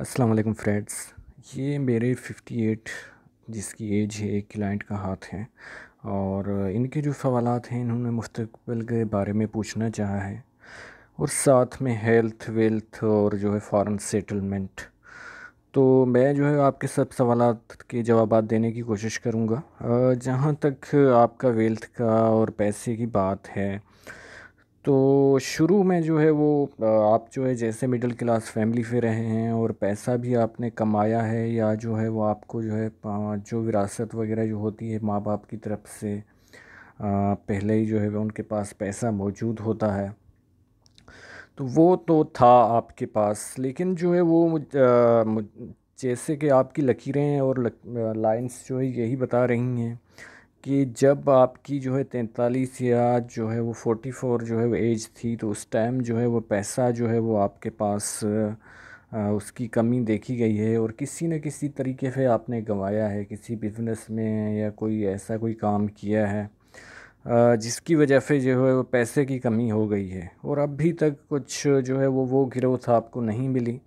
अस्सलाम वालेकुम फ्रेंड्स। ये मेरे 58 जिसकी एज है एक क्लाइंट का हाथ है और इनके जो सवालात हैं इन्होंने मुस्तकबिल के बारे में पूछना चाहा है और साथ में हेल्थ वेल्थ और जो है फॉरेन सेटलमेंट। तो मैं जो है आपके सब सवालात के जवाबात देने की कोशिश करूँगा। जहाँ तक आपका वेल्थ का और पैसे की बात है तो शुरू में जो है वो आप जो है जैसे मिडिल क्लास फैमिली से रहे हैं और पैसा भी आपने कमाया है या जो है वो आपको जो है जो विरासत वगैरह जो होती है माँ बाप की तरफ से पहले ही जो है वो उनके पास पैसा मौजूद होता है। तो वो तो था आपके पास, लेकिन जो है वो जैसे कि आपकी लकीरें और लाइंस जो है यही बता रही हैं कि जब आपकी जो है 43 या जो है वो 44 जो है वो एज थी तो उस टाइम जो है वो पैसा जो है वो आपके पास उसकी कमी देखी गई है और किसी न किसी तरीके से आपने गंवाया है किसी बिज़नेस में या कोई ऐसा कोई काम किया है जिसकी वजह से जो है वो पैसे की कमी हो गई है और अभी तक कुछ जो है वो ग्रोथ आपको नहीं मिली।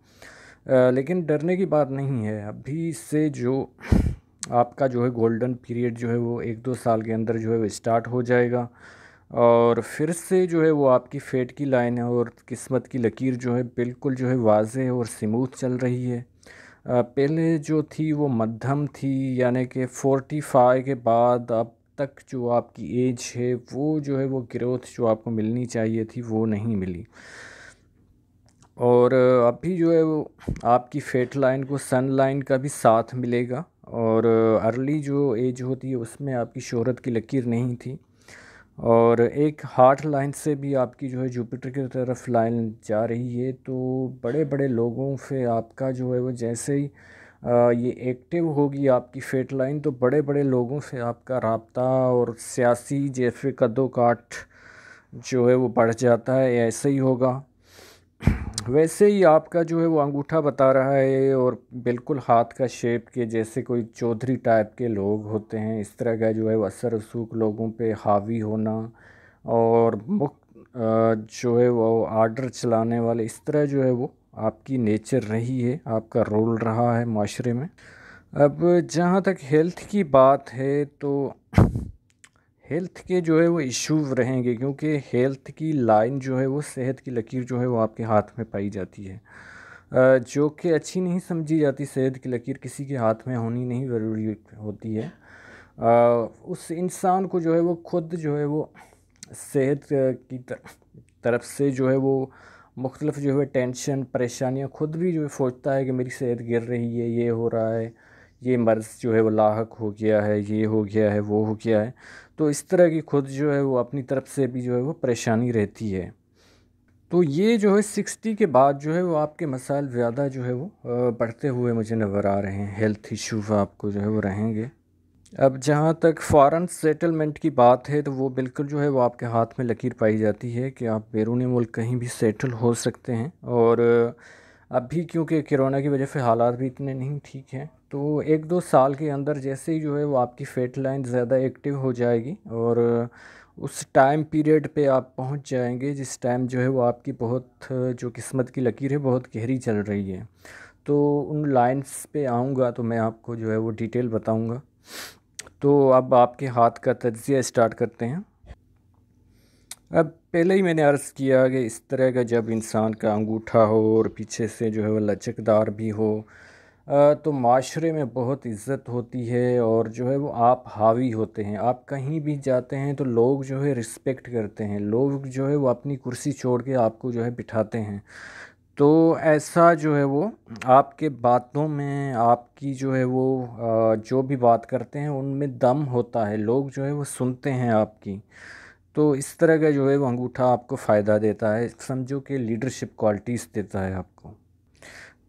लेकिन डरने की बात नहीं है, अभी से जो आपका जो है गोल्डन पीरियड जो है वो 1-2 साल के अंदर जो है वो स्टार्ट हो जाएगा और फिर से जो है वो आपकी फेट की लाइन है और किस्मत की लकीर जो है बिल्कुल जो है वाज़ेह और स्मूथ चल रही है। पहले जो थी वो मध्यम थी, यानी कि 45 के बाद अब तक जो आपकी एज है वो जो है वो ग्रोथ जो आपको मिलनी चाहिए थी वो नहीं मिली। और अभी जो है वो आपकी फेट लाइन को सन लाइन का भी साथ मिलेगा और अर्ली जो एज होती है उसमें आपकी शोहरत की लकीर नहीं थी और एक हार्ट लाइन से भी आपकी जो है जुपिटर की तरफ लाइन जा रही है। तो बड़े बड़े लोगों से आपका जो है वो जैसे ही ये एक्टिव होगी आपकी फेट लाइन तो बड़े बड़े लोगों से आपका राब्ता और सियासी जैसे कद्दो काट जो है वो बढ़ जाता है, ऐसे ही होगा। वैसे ही आपका जो है वो अंगूठा बता रहा है और बिल्कुल हाथ का शेप के जैसे कोई चौधरी टाइप के लोग होते हैं, इस तरह का जो है वो असर रसूख लोगों पे हावी होना और जो है वो आर्डर चलाने वाले, इस तरह जो है वो आपकी नेचर रही है, आपका रोल रहा है माशरे में। अब जहाँ तक हेल्थ की बात है तो हेल्थ के जो है वो इश्यूज रहेंगे क्योंकि हेल्थ की लाइन जो है वो सेहत की लकीर जो है वो आपके हाथ में पाई जाती है, जो कि अच्छी नहीं समझी जाती। सेहत की लकीर किसी के हाथ में होनी नहीं ज़रूरी होती है। उस इंसान को जो है वो खुद जो है वो सेहत की तरफ से जो है वो मुख्तलिफ जो है टेंशन परेशानियां खुद भी जो है सोचता है कि मेरी सेहत गिर रही है, ये हो रहा है, ये मर्ज़ जो है वो लाहक हो गया है, ये हो गया है, वो हो गया है। तो इस तरह की खुद जो है वो अपनी तरफ से भी जो है वो परेशानी रहती है। तो ये जो है 60 के बाद जो है वो आपके मसाइल ज़्यादा जो है वो बढ़ते हुए मुझे नज़र आ रहे हैं, हेल्थ इश्यूज़ आपको जो है वो रहेंगे। अब जहाँ तक फॉरेन सेटलमेंट की बात है तो वो बिल्कुल जो है वो आपके हाथ में लकीर पाई जाती है कि आप बैरूनी मुल्क कहीं भी सेटल हो सकते हैं और अभी क्योंकि कोरोना की वजह से हालात भी इतने नहीं ठीक हैं तो 1-2 साल के अंदर जैसे ही जो है वो आपकी फेट लाइन ज़्यादा एक्टिव हो जाएगी और उस टाइम पीरियड पे आप पहुंच जाएंगे जिस टाइम जो है वो आपकी बहुत जो किस्मत की लकीर है बहुत गहरी चल रही है। तो उन लाइंस पे आऊँगा तो मैं आपको जो है वो डिटेल बताऊँगा। तो अब आपके हाथ का तज्ज़िया स्टार्ट करते हैं। अब पहले ही मैंने अर्ज़ किया कि इस तरह का जब इंसान का अंगूठा हो और पीछे से जो है वो लचकदार भी हो तो माशरे में बहुत इज़्ज़त होती है और जो है वो आप हावी होते हैं। आप कहीं भी जाते हैं तो लोग जो है रिस्पेक्ट करते हैं, लोग जो है वो अपनी कुर्सी छोड़ के आपको जो है बिठाते हैं। तो ऐसा जो है वो आपके बातों में आपकी जो है वो जो भी बात करते हैं उनमें दम होता है, लोग जो है वो सुनते हैं आपकी। तो इस तरह का जो है वो अंगूठा आपको फ़ायदा देता है, समझो कि लीडरशिप क्वालिटीज़ देता है आपको।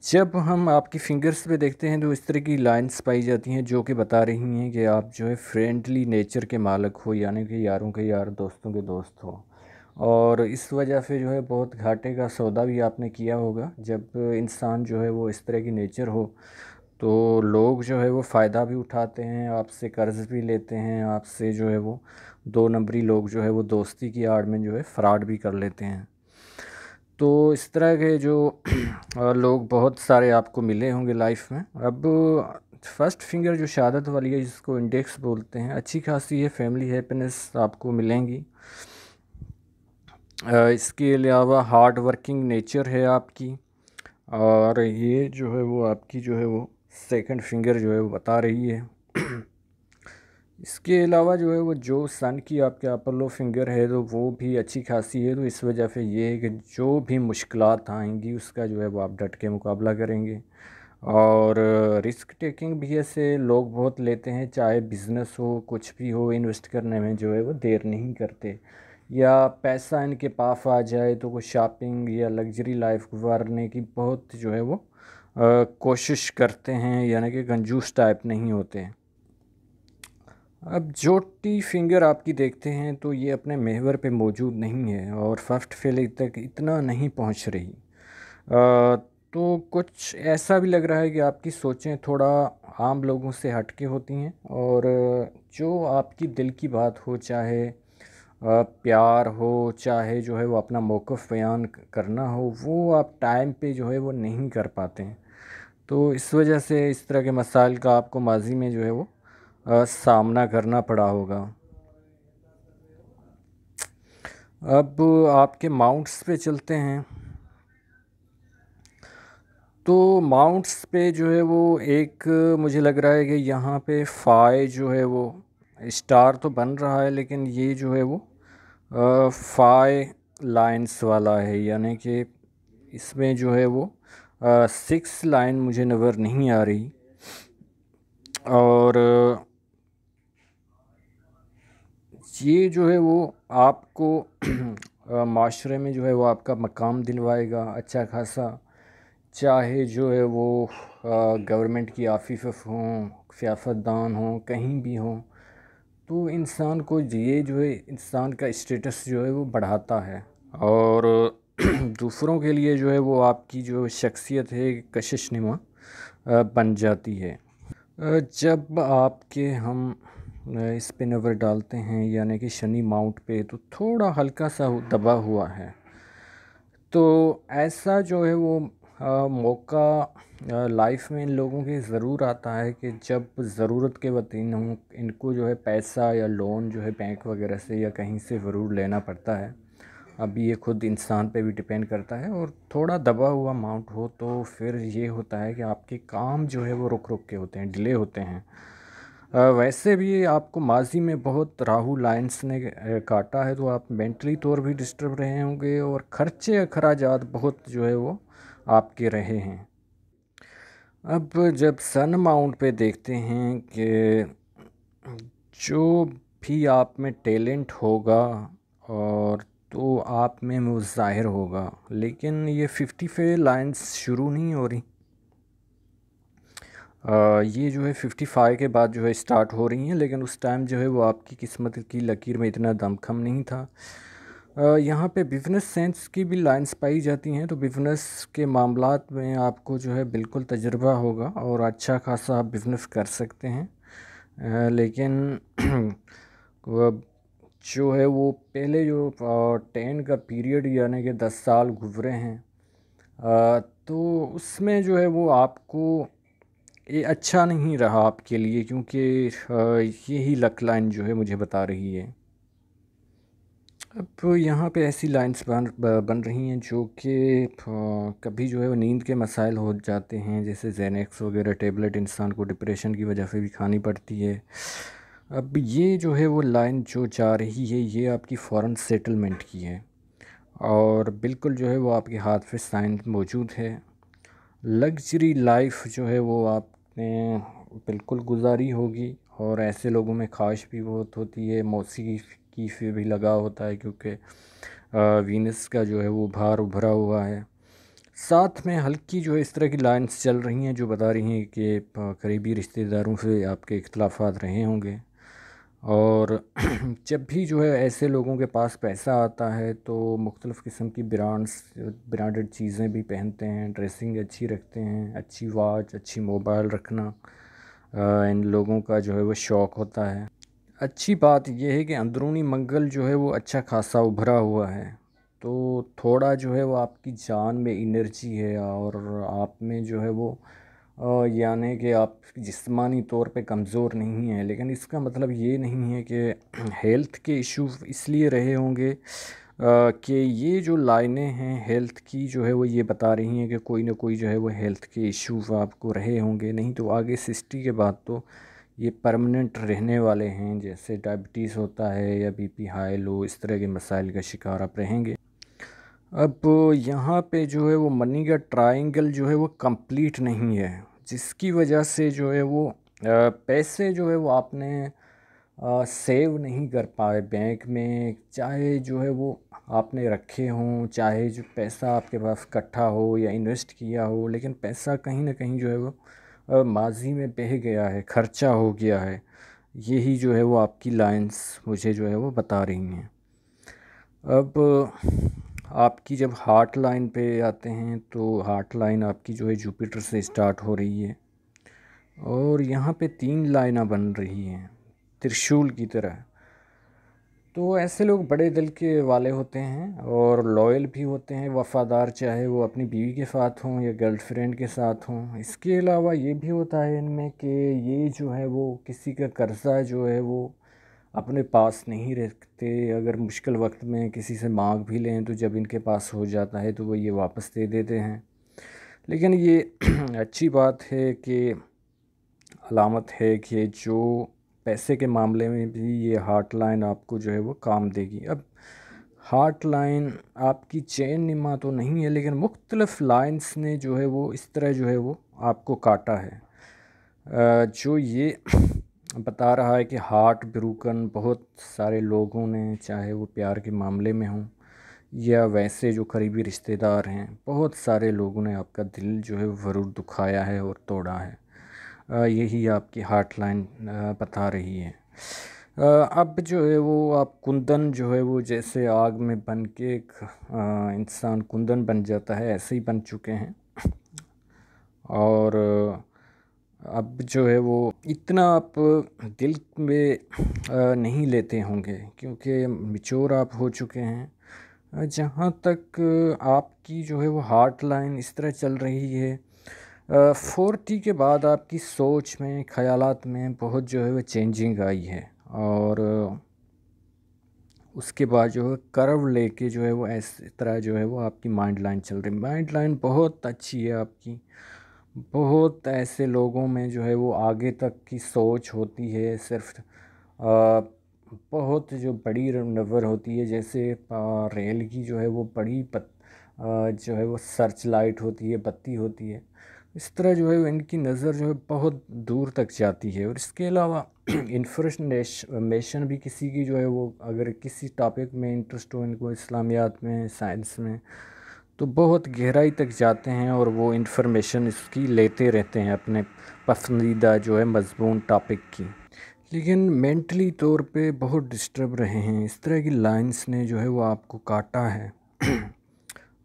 जब हम आपकी फिंगर्स पे देखते हैं तो इस तरह की लाइंस पाई जाती हैं जो कि बता रही हैं कि आप जो है फ्रेंडली नेचर के मालिक हो, यानी कि यारों के यार दोस्तों के दोस्त हो और इस वजह से जो है बहुत घाटे का सौदा भी आपने किया होगा। जब इंसान जो है वो इस तरह की नेचर हो तो लोग जो है वो फ़ायदा भी उठाते हैं, आपसे कर्ज़ भी लेते हैं, आपसे जो है वो दो नंबरी लोग जो है वो दोस्ती की आड़ में जो है फ़्रॉड भी कर लेते हैं। तो इस तरह के जो लोग बहुत सारे आपको मिले होंगे लाइफ में। अब फर्स्ट फिंगर जो शहादत वाली है, जिसको इंडेक्स बोलते हैं, अच्छी खासी है फैमिली हैप्पीनेस आपको मिलेंगी। इसके अलावा हार्ड वर्किंग नेचर है आपकी, और ये जो है वो आपकी जो है वो सेकंड फिंगर जो है वो बता रही है। इसके अलावा जो है वो जो सन की आपके अपर लो फिंगर है तो वो भी अच्छी खासी है। तो इस वजह से ये है कि जो भी मुश्किलात आएंगी उसका जो है वो आप डट के मुकाबला करेंगे। और रिस्क टेकिंग भी ऐसे लोग बहुत लेते हैं, चाहे बिज़नेस हो कुछ भी हो, इन्वेस्ट करने में जो है वो देर नहीं करते। या पैसा इनके पास आ जाए तो वो शॉपिंग या लग्जरी लाइफ गुजारने की बहुत जो है वो कोशिश करते हैं, यानी कि कंजूस टाइप नहीं होते हैं। अब जो टी फिंगर आपकी देखते हैं तो ये अपने महवर पे मौजूद नहीं है और फर्स्ट फेल तक इतना नहीं पहुंच रही। तो कुछ ऐसा भी लग रहा है कि आपकी सोचें थोड़ा आम लोगों से हटके होती हैं, और जो आपकी दिल की बात हो, चाहे प्यार हो, चाहे जो है वो अपना मौक़िफ़ बयान करना हो, वो आप टाइम पे जो है वो नहीं कर पाते हैं। तो इस वजह से इस तरह के मसाइल का आपको माजी में जो है वो सामना करना पड़ा होगा। अब आपके माउंट्स पे चलते हैं। तो माउंट्स पे जो है वो एक मुझे लग रहा है कि यहाँ पे फाई जो है वो स्टार तो बन रहा है, लेकिन ये जो है वो फाई लाइंस वाला है, यानी कि इसमें जो है वो 6 लाइन मुझे नज़र नहीं आ रही। और ये जो है वो आपको माशरे में जो है वो आपका मकाम दिलवाएगा अच्छा खासा, चाहे जो है वो गवर्नमेंट की ऑफिस हों, सियासतदान हों, कहीं भी हों। तो इंसान को ये जो है इंसान का स्टेटस जो है वो बढ़ाता है, और दूसरों के लिए जो है वो आपकी जो शख्सियत है कशिश नुमा बन जाती है। जब आपके हम इस पे नज़र डालते हैं, यानी कि शनि माउंट पे, तो थोड़ा हल्का सा दबा हुआ है। तो ऐसा जो है वो मौका लाइफ में इन लोगों के ज़रूर आता है कि जब ज़रूरत के वक्त इनको जो है पैसा या लोन जो है बैंक वगैरह से या कहीं से ज़रूर लेना पड़ता है। अब ये खुद इंसान पे भी डिपेंड करता है, और थोड़ा दबा हुआ माउंट हो तो फिर ये होता है कि आपके काम जो है वो रुक रुक के होते हैं, डिले होते हैं। वैसे भी आपको माजी में बहुत राहु लाइंस ने काटा है, तो आप मेंटली तौर भी डिस्टर्ब रहे होंगे, और खर्चे अखराजात बहुत जो है वो आपके रहे हैं। अब जब सन माउंट पे देखते हैं कि जो भी आप में टैलेंट होगा और तो आप में वो ज़ाहिर होगा, लेकिन ये 55 लाइंस शुरू नहीं हो रही। ये जो है 55 के बाद जो है स्टार्ट हो रही हैं, लेकिन उस टाइम जो है वो आपकी किस्मत की लकीर में इतना दमखम नहीं था। यहाँ पे बिज़नेस सेंस की भी लाइंस पाई जाती हैं, तो बिज़नेस के मामलात में आपको जो है बिल्कुल तजुर्बा होगा और अच्छा खासा आप बिज़नेस कर सकते हैं। लेकिन वो जो है वो पहले जो 10 का पीरियड यानी कि 10 साल गुजरे हैं, तो उसमें जो है वो आपको ये अच्छा नहीं रहा आपके लिए, क्योंकि यही लक लाइन जो है मुझे बता रही है। अब यहाँ पे ऐसी लाइंस बन रही हैं जो कि कभी जो है वो नींद के मसाइल हो जाते हैं, जैसे जेनेक्स वगैरह टेबलेट इंसान को डिप्रेशन की वजह से भी खानी पड़ती है। अब ये जो है वो लाइन जो जा रही है ये आपकी फ़ॉरेन सेटलमेंट की है, और बिल्कुल जो है वो आपके हाथ पे साइन मौजूद है। लग्जरी लाइफ जो है वो आपने बिल्कुल गुजारी होगी, और ऐसे लोगों में ख्वाहिश भी बहुत होती है, मौसीकी की से भी लगा होता है, क्योंकि वीनस का जो है वो भार उभरा हुआ है। साथ में हल्की जो है इस तरह की लाइंस चल रही हैं जो बता रही हैं कि करीबी रिश्तेदारों से आपके इख्तलाफात रहे होंगे, और जब भी जो है ऐसे लोगों के पास पैसा आता है तो मुख्तलिफ़ किस्म की ब्रांडेड चीज़ें भी पहनते हैं, ड्रेसिंग अच्छी रखते हैं, अच्छी वॉच, अच्छी मोबाइल रखना इन लोगों का जो है वो शौक़ होता है। अच्छी बात यह है कि अंदरूनी मंगल जो है वो अच्छा खासा उभरा हुआ है। तो थोड़ा जो है वो आपकी जान में एनर्जी है और आप में जो है वो यानी कि आप जिस्मानी तौर पे कमज़ोर नहीं हैं, लेकिन इसका मतलब ये नहीं है कि हेल्थ के इशू इसलिए रहे होंगे कि ये जो लाइनें हैं हेल्थ की जो है वो ये बता रही हैं कि कोई ना कोई जो है वो हेल्थ के इशू आपको रहे होंगे, नहीं तो आगे 60 के बाद तो ये परमानेंट रहने वाले हैं। जैसे डायबिटीज़ होता है या बीपी हाई लो, इस तरह के मसाइल का शिकार आप रहेंगे। अब यहाँ पे जो है वो मनी का ट्रायंगल जो है वो कंप्लीट नहीं है, जिसकी वजह से जो है वो पैसे जो है वो आपने सेव नहीं कर पाए बैंक में, चाहे जो है वो आपने रखे हों, चाहे जो पैसा आपके पास इकट्ठा हो या इन्वेस्ट किया हो, लेकिन पैसा कहीं ना कहीं जो है वो माजी में बह गया है, खर्चा हो गया है। यही जो है वो आपकी लाइंस मुझे जो है वो बता रही हैं। अब आपकी जब हार्ट लाइन पे आते हैं तो हार्ट लाइन आपकी जो है जुपिटर से स्टार्ट हो रही है और यहाँ पे 3 लाइनें बन रही हैं त्रिशूल की तरह। तो ऐसे लोग बड़े दिल के वाले होते हैं और लॉयल भी होते हैं, वफ़ादार, चाहे वो अपनी बीवी के साथ हों या गर्लफ्रेंड के साथ हों। इसके अलावा ये भी होता है इनमें कि ये जो है वो किसी का कर्ज़ा जो है वो अपने पास नहीं रखते। अगर मुश्किल वक्त में किसी से मांग भी लें तो जब इनके पास हो जाता है तो वो ये वापस दे देते हैं। लेकिन ये अच्छी बात है कि अलामत है कि जो पैसे के मामले में भी ये हार्ट लाइन आपको जो है वो काम देगी। अब हार्ट लाइन आपकी चेन निमा तो नहीं है, लेकिन मुख्तलिफ लाइंस ने जो है वो इस तरह जो है वो आपको काटा है, जो ये बता रहा है कि हार्ट ब्रोकन बहुत सारे लोगों ने, चाहे वो प्यार के मामले में हों या वैसे जो करीबी रिश्तेदार हैं, बहुत सारे लोगों ने आपका दिल जो है ज़रूर दुखाया है और तोड़ा है। यही आपकी हार्ट लाइन बता रही है। अब जो है वो आप कुंदन जो है वो जैसे आग में बन के एक इंसान कुंदन बन जाता है, ऐसे ही बन चुके हैं। और अब जो है वो इतना आप दिल में नहीं लेते होंगे क्योंकि मिच्योर आप हो चुके हैं। जहाँ तक आपकी जो है वो हार्ट लाइन इस तरह चल रही है, 40 के बाद आपकी सोच में, ख़यालात में बहुत जो है वो चेंजिंग आई है। और उसके बाद जो है कर्व लेके जो है वो ऐसे तरह जो है वो आपकी माइंड लाइन चल रही है। माइंड लाइन बहुत अच्छी है आपकी। बहुत ऐसे लोगों में जो है वो आगे तक की सोच होती है, सिर्फ बहुत जो बड़ी नज़र होती है, जैसे रेल की जो है वो बड़ी जो है वो सर्च लाइट होती है, बत्ती होती है। इस तरह जो है वो इनकी नज़र जो है बहुत दूर तक जाती है। और इसके अलावा इंफॉर्मेशन भी किसी की जो है वो अगर किसी टॉपिक में इंटरेस्ट हो इनको, इस्लामियात में, साइंस में, तो बहुत गहराई तक जाते हैं और वो इन्फॉर्मेशन इसकी लेते रहते हैं अपने पसंदीदा जो है मज़मून टॉपिक की। लेकिन मेंटली तौर पे बहुत डिस्टर्ब रहे हैं, इस तरह की लाइंस ने जो है वो आपको काटा है।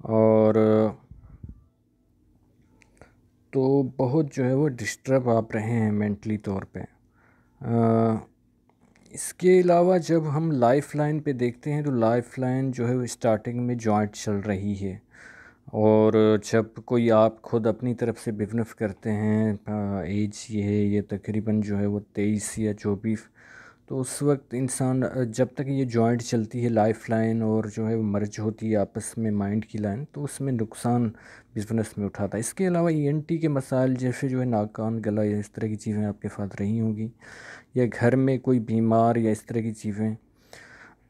और तो बहुत जो है वो डिस्टर्ब आप रहे हैं मेंटली तौर पे। इसके अलावा जब हम लाइफ लाइन पे देखते हैं तो लाइफ लाइन जो है वो स्टार्टिंग में जॉइंट चल रही है। और जब कोई आप खुद अपनी तरफ से बिजनेस करते हैं, एज ये है, ये तकरीबन जो है वो 23 या 24, तो उस वक्त इंसान जब तक ये जॉइंट चलती है लाइफ लाइन और जो है वो मर्ज होती है आपस में माइंड की लाइन, तो उसमें नुकसान बिजनेस में उठाता है। इसके अलावा ईएनटी के मसाइल जैसे जो है नाक कान गला या इस तरह की चीज़ें आपके साथ रही होंगी, या घर में कोई बीमार या इस तरह की चीज़ें।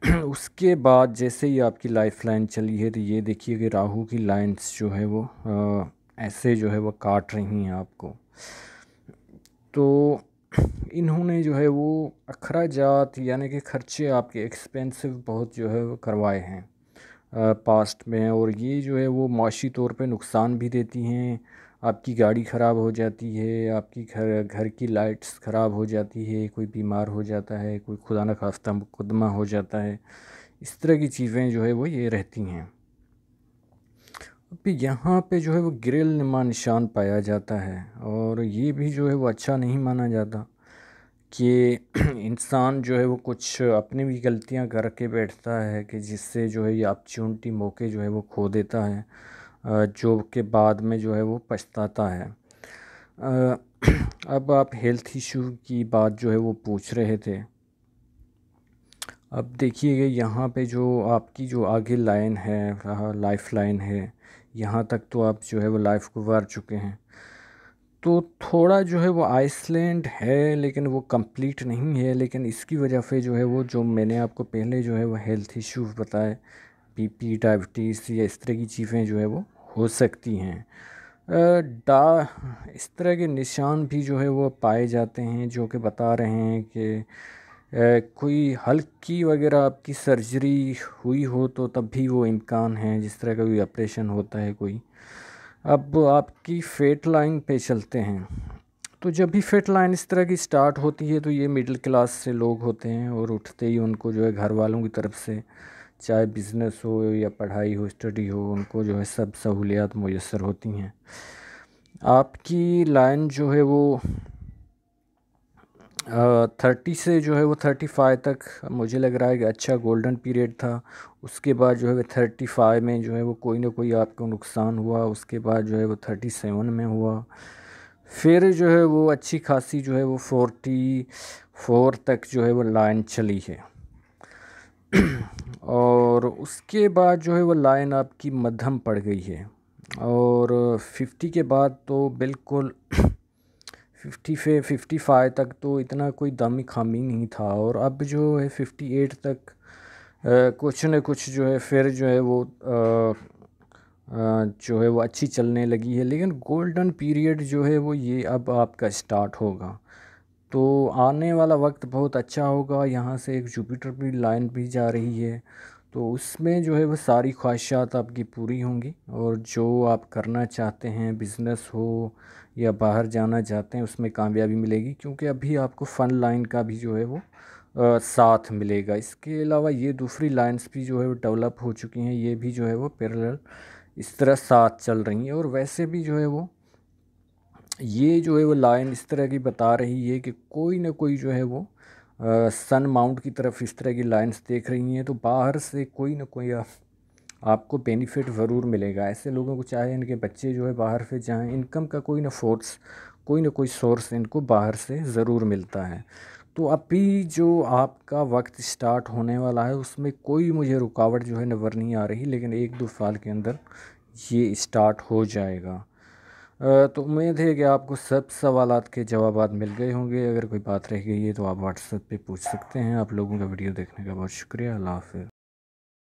उसके बाद जैसे ही आपकी लाइफ लाइन चली है तो ये देखिए कि राहु की लाइंस जो है वो ऐसे जो है वो काट रही हैं आपको। तो इन्होंने जो है वो अखराजात यानी कि खर्चे आपके एक्सपेंसिव बहुत जो है वो करवाए हैं पास्ट में, और ये जो है वो माशी तौर पे नुकसान भी देती हैं। आपकी गाड़ी ख़राब हो जाती है, आपकी घर घर की लाइट्स ख़राब हो जाती है, कोई बीमार हो जाता है, कोई खुदा न खास्ता मुकदमा हो जाता है, इस तरह की चीज़ें जो है वो ये रहती हैं। अभी यहाँ पे जो है वो ग्रिल नुमा निशान पाया जाता है और ये भी जो है वो अच्छा नहीं माना जाता कि इंसान जो है वो कुछ अपनी भी गलतियां करके बैठता है कि जिससे जो है ये अपॉर्चुनिटी मौके जो है वो खो देता है, जो के बाद में जो है वो पछताता है। अ, अब आप हेल्थ इशू की बात जो है वो पूछ रहे थे। अब देखिए यहाँ पे जो आपकी जो आगे लाइन है, लाइफ लाइन है, यहाँ तक तो आप जो है वो लाइफ गुजार चुके हैं। तो थोड़ा जो है वो आइसलैंड है लेकिन वो कंप्लीट नहीं है, लेकिन इसकी वजह से जो है वो जो मैंने आपको पहले जो है वो हेल्थ इश्यूज बताए, बीपी, डायबिटीज़ या इस तरह की चीज़ें जो है वो हो सकती हैं। इस तरह के निशान भी जो है वो पाए जाते हैं जो कि बता रहे हैं कि कोई हल्की वगैरह आपकी सर्जरी हुई हो तो तब भी वो इम्कान है, जिस तरह का कोई ऑपरेशन होता है कोई। अब आपकी फेट लाइन पे चलते हैं। तो जब भी फेट लाइन इस तरह की स्टार्ट होती है तो ये मिडिल क्लास से लोग होते हैं और उठते ही उनको जो है घर वालों की तरफ से, चाहे बिज़नेस हो या पढ़ाई हो, स्टडी हो, उनको जो है सब सहूलियात मुयस्सर होती हैं। आपकी लाइन जो है वो 30 से जो है वो 35 तक मुझे लग रहा है कि अच्छा गोल्डन पीरियड था। उसके बाद जो है वो 35 में जो है वो कोई ना कोई आपको नुकसान हुआ, उसके बाद जो है वो 37 में हुआ, फिर जो है वो अच्छी खासी जो है वो 44 तक जो है वो लाइन चली है। और उसके बाद जो है वो लाइन आपकी मध्यम पड़ गई है, और 50 के बाद तो बिल्कुल 55 तक तो इतना कोई दामी खामी नहीं था, और अब जो है 58 तक कुछ न कुछ जो है फिर जो है वो जो है वो अच्छी चलने लगी है। लेकिन गोल्डन पीरियड जो है वो ये अब आपका स्टार्ट होगा, तो आने वाला वक्त बहुत अच्छा होगा। यहाँ से एक जुपिटर भी लाइन भी जा रही है, तो उसमें जो है वो सारी ख्वाहिशात आपकी पूरी होंगी, और जो आप करना चाहते हैं, बिज़नेस हो या बाहर जाना चाहते हैं, उसमें कामयाबी मिलेगी, क्योंकि अभी आपको फ़न लाइन का भी जो है वो साथ मिलेगा। इसके अलावा ये दूसरी लाइंस भी जो है वो डेवलप हो चुकी हैं, ये भी जो है वो पैरेलल इस तरह साथ चल रही हैं। और वैसे भी जो है वो ये जो है वो लाइन इस तरह की बता रही है कि कोई ना कोई जो है वो सन माउंट की तरफ इस तरह की लाइंस देख रही हैं, तो बाहर से कोई ना कोई आपको बेनिफिट ज़रूर मिलेगा। ऐसे लोगों को, चाहे इनके बच्चे जो है बाहर से जाएं, इनकम का कोई ना कोई सोर्स इनको बाहर से ज़रूर मिलता है। तो अभी जो आपका वक्त स्टार्ट होने वाला है उसमें कोई मुझे रुकावट जो है नज़र नहीं आ रही, लेकिन 1-2 साल के अंदर ये स्टार्ट हो जाएगा। तो उम्मीद है कि आपको सब सवालात के जवाबात मिल गए होंगे। अगर कोई बात रह गई है तो आप व्हाट्सएप पे पूछ सकते हैं। आप लोगों का वीडियो देखने का बहुत शुक्रिया। अल्लाह हाफ़िज़।